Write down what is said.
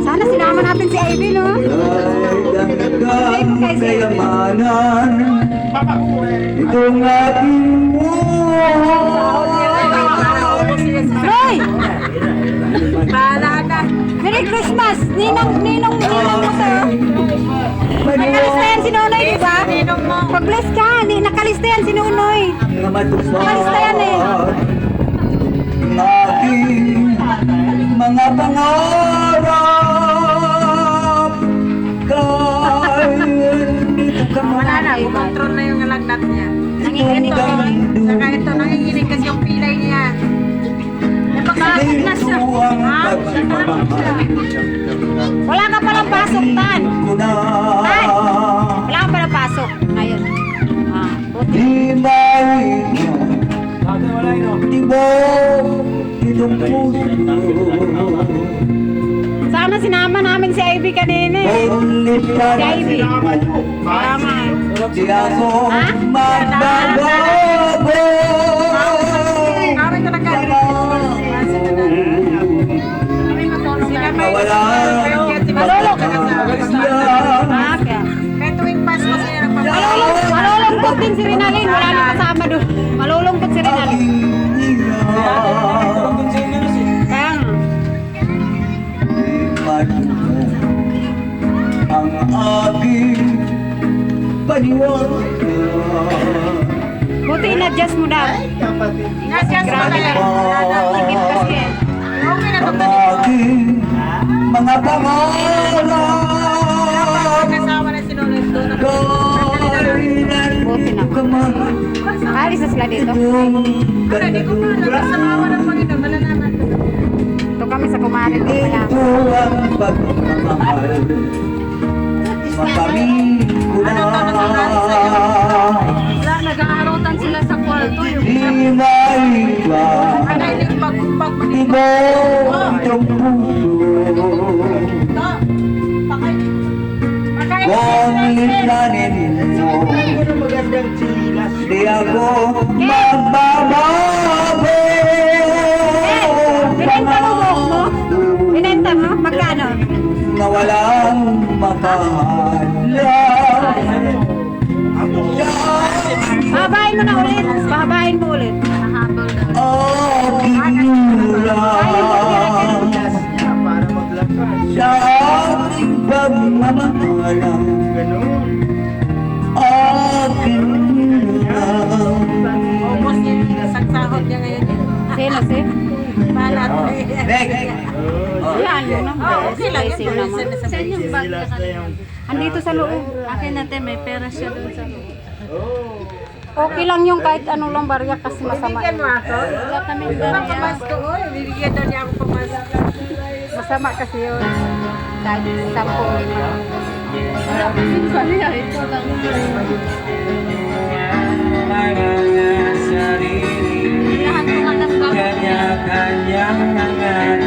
Sana sinama natin si Ivy, no? Kayamanan, itong aking Roy! Merry Christmas! Ninong mo to. Nakalista yan si Nonoy, di ba? Pag-bless ka, nakalista yan si Nonoy. Nakalista yan eh. aking mga pangarap kahit dito ka Wala na, kumontrol na yung lagnat niya. Nanginginig ka. Saka ito, nanginginig kasi yung pilay niya. Napakasok na siya. Ha? Wala ka palang pasok, Tan. Tan! Wala ka palang pasok. Ngayon. Buti. Di may tibok itong puso. Sana sinama namin si Ivy kanina eh. Ulit ka Si na Ivy. Kaya nga eh. di ako Ha? magbabago. Kami ko Wala. Malulog. Ah, kaya. Kaya tuwing Pasko sila nagpapalala. Malulungkot din si Rinalyn. Wala na kasama doon. Malulungkot si Rinalyn. Kaya nga. Ang aking paniwala. Buti in-adjust mo daw. Inadjust mo na yan. Ingit kasi eh. Okay na Ang ito. aking mga pangarap. Kasama na sinunod doon. Buti na. Alis na sila dito. Hindi ko pa alam. Sa mga ng Panginoon, malalaman ko. Ito kami sa kumarin. Wala. Ito ang pagmamahal. Makaming ko na. Wala, nag-aarutan sila sa kwarto. Di may iba. Ano yung pag-pag Tibok itong puso. Kung ilanin mo, di ako magbabago. Binenta mo buhok mo? Binenta mo? Magkano? Na walang makahala. Pahabain mo na ulit. Pahabain mo ulit. Aking ulan sa aking pagmamahalang. Aking ulan. Ubus niya yung sagsahod niya ngayon. Sino, si? Balat. Yan, yun ang Okay lang blessing yun. naman. Sa yung bag niya kanina. Andito sa loob. Akin natin, may pera siya doon sa loob. Okay lang yung kahit ano lang barya kasi masama. Bibigyan mo ako? Wala kami Pamasko ko, bibigyan daw niya ako pamasko. Masama kasi yun. Kahit 10 lima. Ito lang. Sarili, Lahat ng anak ko. kanya-kanyang nangalan.